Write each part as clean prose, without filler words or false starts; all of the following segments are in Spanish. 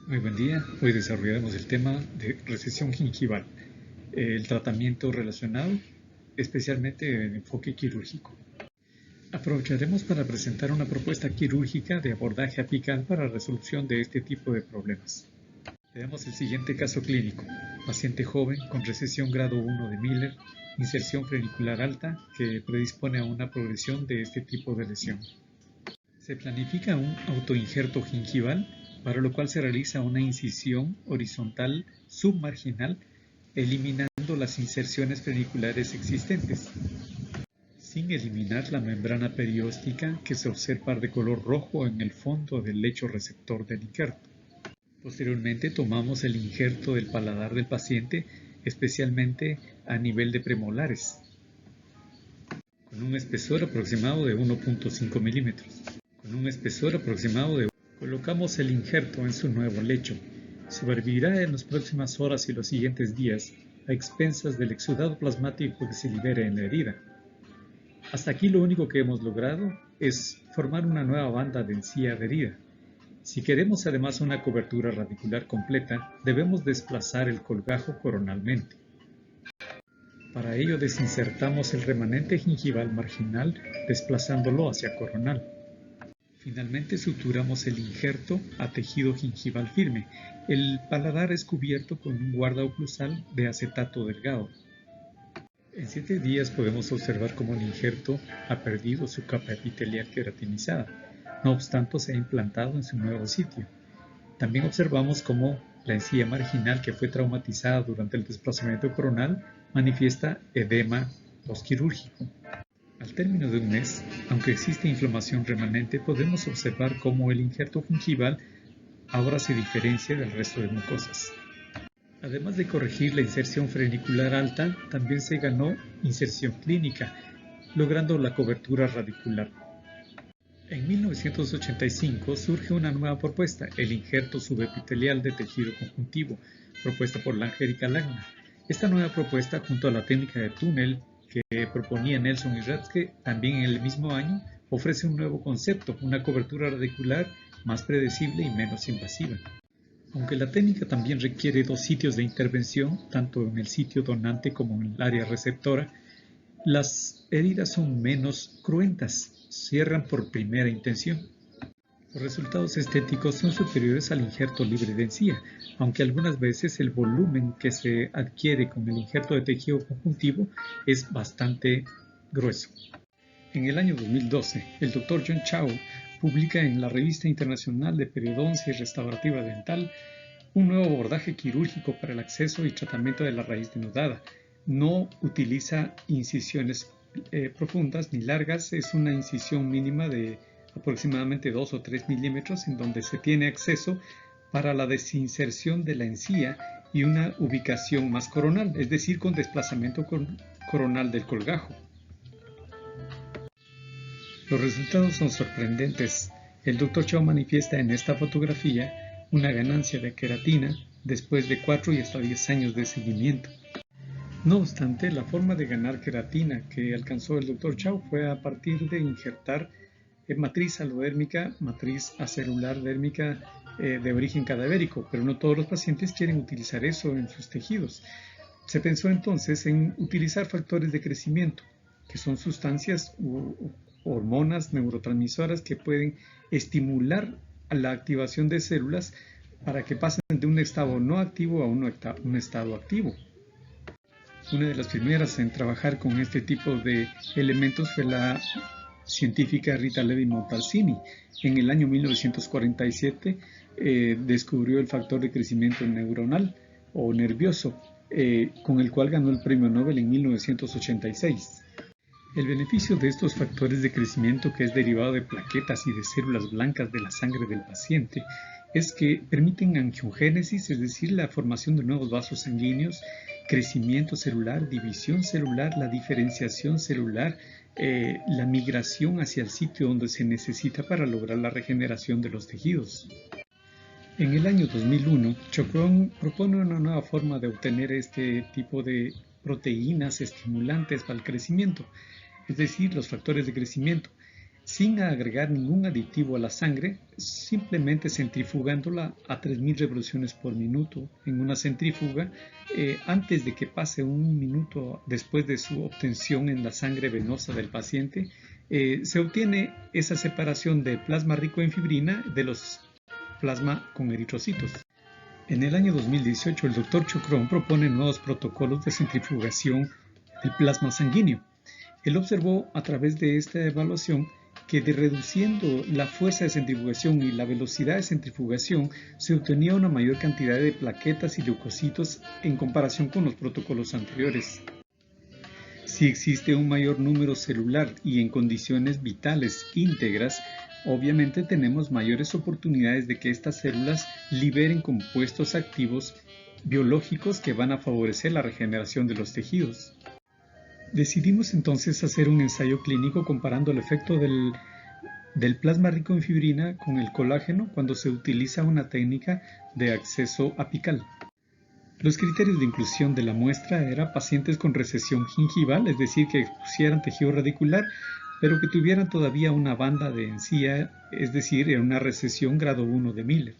Muy buen día. Hoy desarrollaremos el tema de recesión gingival, el tratamiento relacionado, especialmente en enfoque quirúrgico. Aprovecharemos para presentar una propuesta quirúrgica de abordaje apical para la resolución de este tipo de problemas. Veamos el siguiente caso clínico. Paciente joven con recesión grado 1 de Miller, inserción frenicular alta que predispone a una progresión de este tipo de lesión. Se planifica un autoinjerto gingival, para lo cual se realiza una incisión horizontal submarginal, eliminando las inserciones freniculares existentes, sin eliminar la membrana perióstica que se observa de color rojo en el fondo del lecho receptor del injerto. Posteriormente tomamos el injerto del paladar del paciente, especialmente a nivel de premolares, con un espesor aproximado de 1.5 milímetros. Colocamos el injerto en su nuevo lecho. Sobrevivirá en las próximas horas y los siguientes días a expensas del exudado plasmático que se libere en la herida. Hasta aquí lo único que hemos logrado es formar una nueva banda de encía adherida. Si queremos además una cobertura radicular completa, debemos desplazar el colgajo coronalmente. Para ello desinsertamos el remanente gingival marginal desplazándolo hacia coronal. Finalmente suturamos el injerto a tejido gingival firme. El paladar es cubierto con un guardaoclusal de acetato delgado. En 7 días podemos observar cómo el injerto ha perdido su capa epitelial queratinizada. No obstante, se ha implantado en su nuevo sitio. También observamos cómo la encía marginal que fue traumatizada durante el desplazamiento coronal manifiesta edema postquirúrgico. Al término de un mes, aunque existe inflamación remanente, podemos observar cómo el injerto gingival ahora se diferencia del resto de mucosas. Además de corregir la inserción frenicular alta, también se ganó inserción clínica, logrando la cobertura radicular. En 1985 surge una nueva propuesta, el injerto subepitelial de tejido conjuntivo, propuesta por Langer y Kalagna. Esta nueva propuesta, junto a la técnica de túnel que proponía Nelson y Ratzke también en el mismo año, ofrece un nuevo concepto, una cobertura radicular más predecible y menos invasiva. Aunque la técnica también requiere 2 sitios de intervención, tanto en el sitio donante como en el área receptora, las heridas son menos cruentas, cierran por primera intención. Los resultados estéticos son superiores al injerto libre de encía, aunque algunas veces el volumen que se adquiere con el injerto de tejido conjuntivo es bastante grueso. En el año 2012, el Dr. John Chao publica en la Revista Internacional de Periodoncia y Restaurativa Dental un nuevo abordaje quirúrgico para el acceso y tratamiento de la raíz denudada. No utiliza incisiones profundas ni largas, es una incisión mínima de aproximadamente 2 o 3 milímetros en donde se tiene acceso para la desinserción de la encía y una ubicación más coronal, es decir, con desplazamiento coronal del colgajo. Los resultados son sorprendentes. El Dr. Chao manifiesta en esta fotografía una ganancia de queratina después de 4 y hasta 10 años de seguimiento. No obstante, la forma de ganar queratina que alcanzó el Dr. Chao fue a partir de injertar matriz alodérmica, matriz acelular dérmica de origen cadavérico, pero no todos los pacientes quieren utilizar eso en sus tejidos. Se pensó entonces en utilizar factores de crecimiento, que son sustancias u hormonas neurotransmisoras que pueden estimular la activación de células para que pasen de un estado no activo a un estado activo. Una de las primeras en trabajar con este tipo de elementos fue la científica Rita Levi-Montalcini. En el año 1947 descubrió el factor de crecimiento neuronal o nervioso, con el cual ganó el premio Nobel en 1986. El beneficio de estos factores de crecimiento, que es derivado de plaquetas y de células blancas de la sangre del paciente, es que permiten angiogénesis, es decir, la formación de nuevos vasos sanguíneos, crecimiento celular, división celular, la diferenciación celular, la migración hacia el sitio donde se necesita para lograr la regeneración de los tejidos. En el año 2001, Chocron propone una nueva forma de obtener este tipo de proteínas estimulantes para el crecimiento, es decir, los factores de crecimiento. sin agregar ningún aditivo a la sangre, simplemente centrifugándola a 3000 revoluciones por minuto en una centrífuga antes de que pase un minuto después de su obtención en la sangre venosa del paciente. Se obtiene esa separación de plasma rico en fibrina de los plasma con eritrocitos. En el año 2018, el Dr. Chocrón propone nuevos protocolos de centrifugación del plasma sanguíneo. Él observó a través de esta evaluación que reduciendo la fuerza de centrifugación y la velocidad de centrifugación se obtenía una mayor cantidad de plaquetas y leucocitos en comparación con los protocolos anteriores. Si existe un mayor número celular y en condiciones vitales íntegras, obviamente tenemos mayores oportunidades de que estas células liberen compuestos activos biológicos que van a favorecer la regeneración de los tejidos. Decidimos entonces hacer un ensayo clínico comparando el efecto del plasma rico en fibrina con el colágeno cuando se utiliza una técnica de acceso apical. Los criterios de inclusión de la muestra eran pacientes con recesión gingival, es decir, que expusieran tejido radicular, pero que tuvieran todavía una banda de encía, es decir, en una recesión grado 1 de Miller.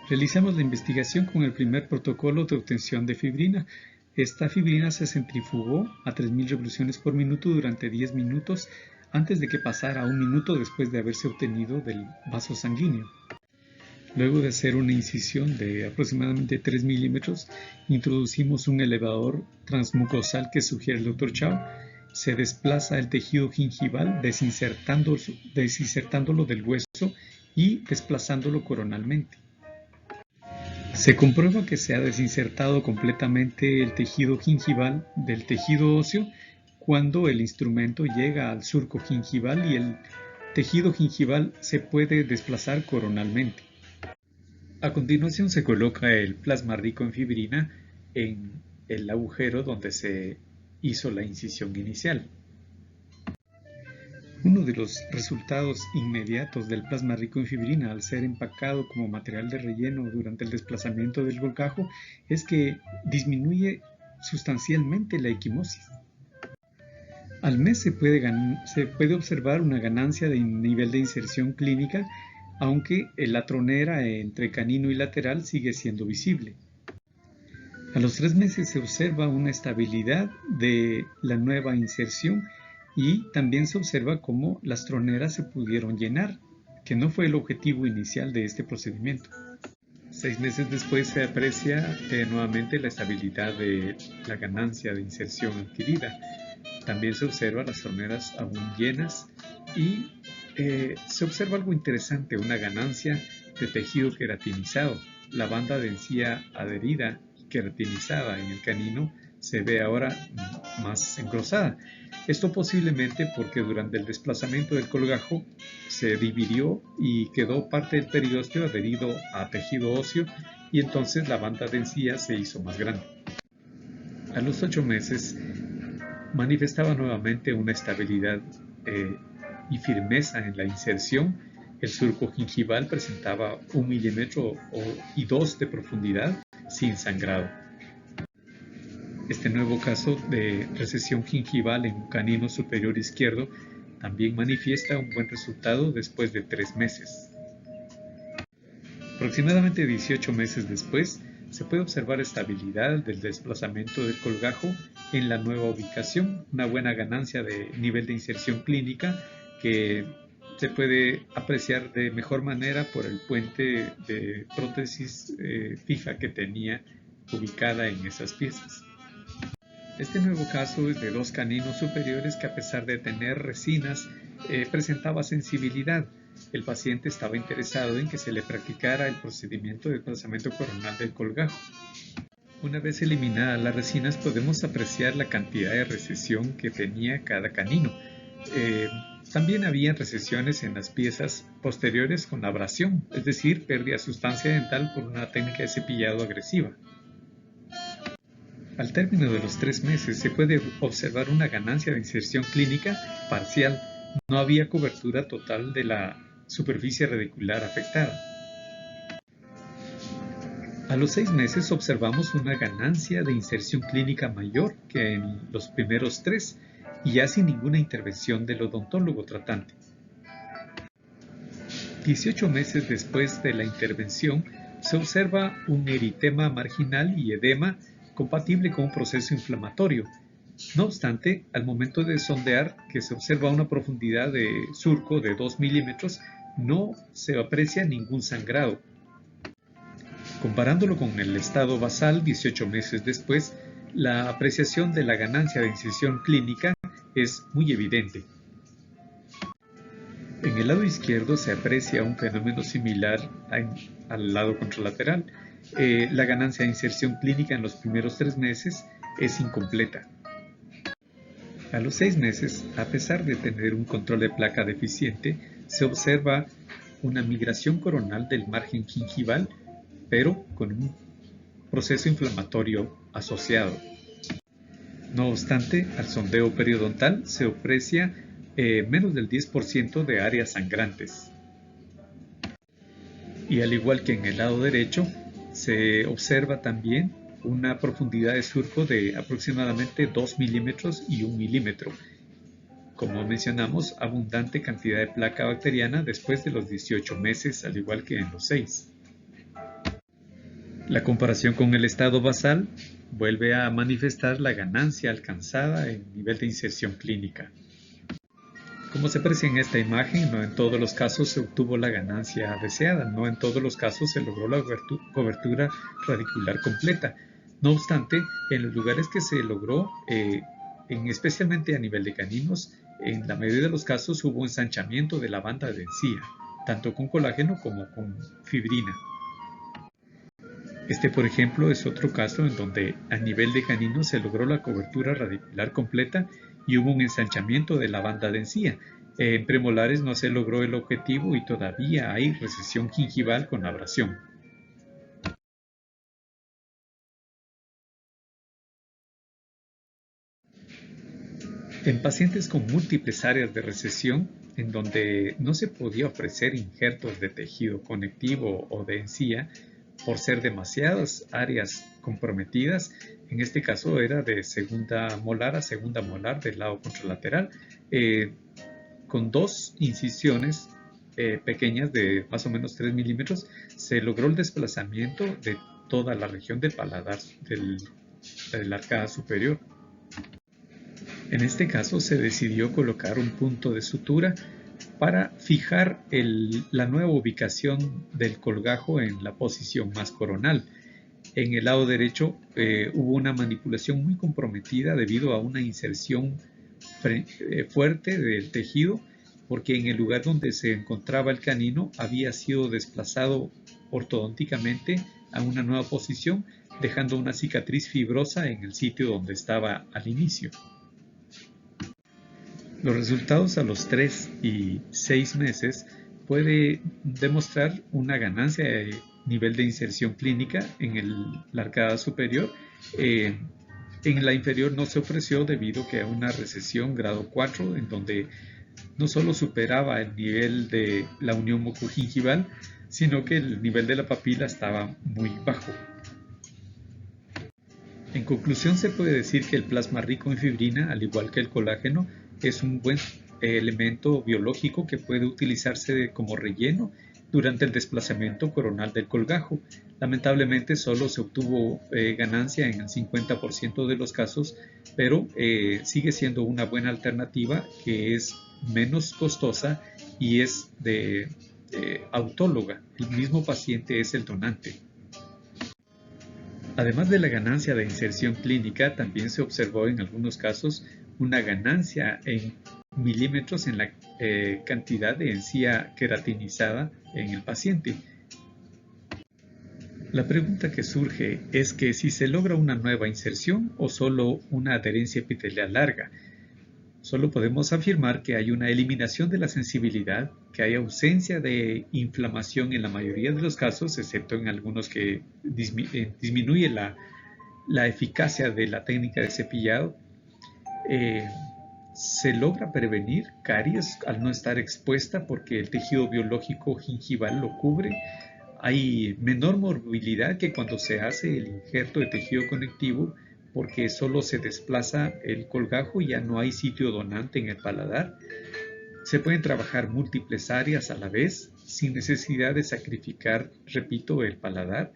Realizamos la investigación con el primer protocolo de obtención de fibrina. Esta fibrina se centrifugó a 3000 revoluciones por minuto durante 10 minutos antes de que pasara un minuto después de haberse obtenido del vaso sanguíneo. Luego de hacer una incisión de aproximadamente 3 milímetros, introducimos un elevador transmucosal que sugiere el Dr. Chao. Se desplaza el tejido gingival desinsertándolo del hueso y desplazándolo coronalmente. Se comprueba que se ha desinsertado completamente el tejido gingival del tejido óseo cuando el instrumento llega al surco gingival y el tejido gingival se puede desplazar coronalmente. A continuación se coloca el plasma rico en fibrina en el agujero donde se hizo la incisión inicial. Uno de los resultados inmediatos del plasma rico en fibrina al ser empacado como material de relleno durante el desplazamiento del golcajo es que disminuye sustancialmente la equimosis. Al mes se puede observar una ganancia de nivel de inserción clínica, aunque la tronera entre canino y lateral sigue siendo visible. A los 3 meses se observa una estabilidad de la nueva inserción y también se observa cómo las troneras se pudieron llenar, que no fue el objetivo inicial de este procedimiento. 6 meses después se aprecia nuevamente la estabilidad de la ganancia de inserción adquirida. También se observa las troneras aún llenas y se observa algo interesante, una ganancia de tejido queratinizado. La banda de encía adherida y queratinizada en el canino se ve ahora más engrosada. Esto posiblemente porque durante el desplazamiento del colgajo se dividió y quedó parte del periósteo adherido a tejido óseo y entonces la banda de encía se hizo más grande. A los 8 meses manifestaba nuevamente una estabilidad y firmeza en la inserción. El surco gingival presentaba 1 milímetro y 2 de profundidad sin sangrado. Este nuevo caso de recesión gingival en un canino superior izquierdo también manifiesta un buen resultado después de 3 meses. Aproximadamente 18 meses después, se puede observar estabilidad del desplazamiento del colgajo en la nueva ubicación, una buena ganancia de nivel de inserción clínica que se puede apreciar de mejor manera por el puente de prótesis fija que tenía ubicada en esas piezas. Este nuevo caso es de 2 caninos superiores que, a pesar de tener resinas, presentaba sensibilidad. El paciente estaba interesado en que se le practicara el procedimiento de desplazamiento coronal del colgajo. Una vez eliminadas las resinas, podemos apreciar la cantidad de recesión que tenía cada canino. También había recesiones en las piezas posteriores con abrasión, es decir, pérdida de sustancia dental por una técnica de cepillado agresiva. Al término de los 3 meses se puede observar una ganancia de inserción clínica parcial. No había cobertura total de la superficie radicular afectada. A los 6 meses observamos una ganancia de inserción clínica mayor que en los primeros 3. y ya sin ninguna intervención del odontólogo tratante. 18 meses después de la intervención, se observa un eritema marginal y edema compatible con un proceso inflamatorio. No obstante, al momento de sondear, que se observa una profundidad de surco de 2 milímetros, no se aprecia ningún sangrado. Comparándolo con el estado basal 18 meses después, la apreciación de la ganancia de incisión clínica es muy evidente. En el lado izquierdo se aprecia un fenómeno similar al lado contralateral. La ganancia de inserción clínica en los primeros 3 meses es incompleta. A los 6 meses, a pesar de tener un control de placa deficiente, se observa una migración coronal del margen gingival, pero con un proceso inflamatorio asociado. No obstante, al sondeo periodontal se aprecia menos del 10% de áreas sangrantes. Y al igual que en el lado derecho, se observa también una profundidad de surco de aproximadamente 2 milímetros y 1 milímetro. Como mencionamos, abundante cantidad de placa bacteriana después de los 18 meses, al igual que en los 6. La comparación con el estado basal vuelve a manifestar la ganancia alcanzada en nivel de inserción clínica. Como se aprecia en esta imagen, no en todos los casos se obtuvo la ganancia deseada, no en todos los casos se logró la cobertura radicular completa. No obstante, en los lugares que se logró, especialmente a nivel de caninos, en la mayoría de los casos hubo ensanchamiento de la banda de encía, tanto con colágeno como con fibrina. Este, por ejemplo, es otro caso en donde a nivel de canino se logró la cobertura radicular completa y hubo un ensanchamiento de la banda de encía. En premolares no se logró el objetivo y todavía hay recesión gingival con abrasión. En pacientes con múltiples áreas de recesión, en donde no se podía ofrecer injertos de tejido conectivo o de encía, por ser demasiadas áreas comprometidas, en este caso era de segunda molar a segunda molar del lado contralateral, con 2 incisiones pequeñas de más o menos 3 milímetros, se logró el desplazamiento de toda la región del paladar de la arcada superior. En este caso se decidió colocar un punto de sutura para fijar la nueva ubicación del colgajo en la posición más coronal. En el lado derecho hubo una manipulación muy comprometida debido a una inserción fuerte del tejido, porque en el lugar donde se encontraba el canino había sido desplazado ortodónticamente a una nueva posición, dejando una cicatriz fibrosa en el sitio donde estaba al inicio. Los resultados a los 3 y 6 meses puede demostrar una ganancia de nivel de inserción clínica en la arcada superior. En la inferior no se ofreció debido a una recesión grado 4, en donde no solo superaba el nivel de la unión mucogingival, sino que el nivel de la papila estaba muy bajo. En conclusión, se puede decir que el plasma rico en fibrina, al igual que el colágeno, es un buen elemento biológico que puede utilizarse como relleno durante el desplazamiento coronal del colgajo. Lamentablemente solo se obtuvo ganancia en el 50% de los casos, pero sigue siendo una buena alternativa que es menos costosa y es autóloga. El mismo paciente es el donante. Además de la ganancia de inserción clínica, también se observó en algunos casos una ganancia en milímetros en la cantidad de encía queratinizada en el paciente. La pregunta que surge es que si se logra una nueva inserción o solo una adherencia epitelial larga. Solo podemos afirmar que hay una eliminación de la sensibilidad, que hay ausencia de inflamación en la mayoría de los casos, excepto en algunos que disminuye la eficacia de la técnica de cepillado. Se logra prevenir caries al no estar expuesta porque el tejido biológico gingival lo cubre. Hay menor morbilidad que cuando se hace el injerto de tejido conectivo porque solo se desplaza el colgajo y ya no hay sitio donante en el paladar. Se pueden trabajar múltiples áreas a la vez sin necesidad de sacrificar, repito, el paladar.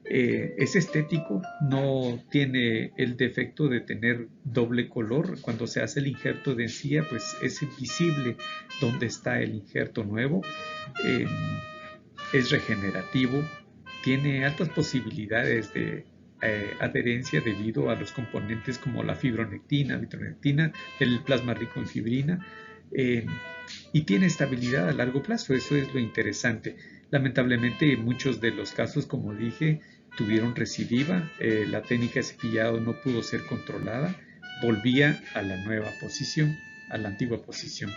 Es estético, no tiene el defecto de tener doble color. Cuando se hace el injerto de encía, pues es visible dónde está el injerto nuevo. Eh, es regenerativo, tiene altas posibilidades de adherencia debido a los componentes como la fibronectina, vitronectina, el plasma rico en fibrina, eh, y tiene estabilidad a largo plazo. Eso es lo interesante. Lamentablemente, muchos de los casos, como dije, tuvieron recidiva. La técnica de cepillado no pudo ser controlada, volvía a la nueva posición, a la antigua posición.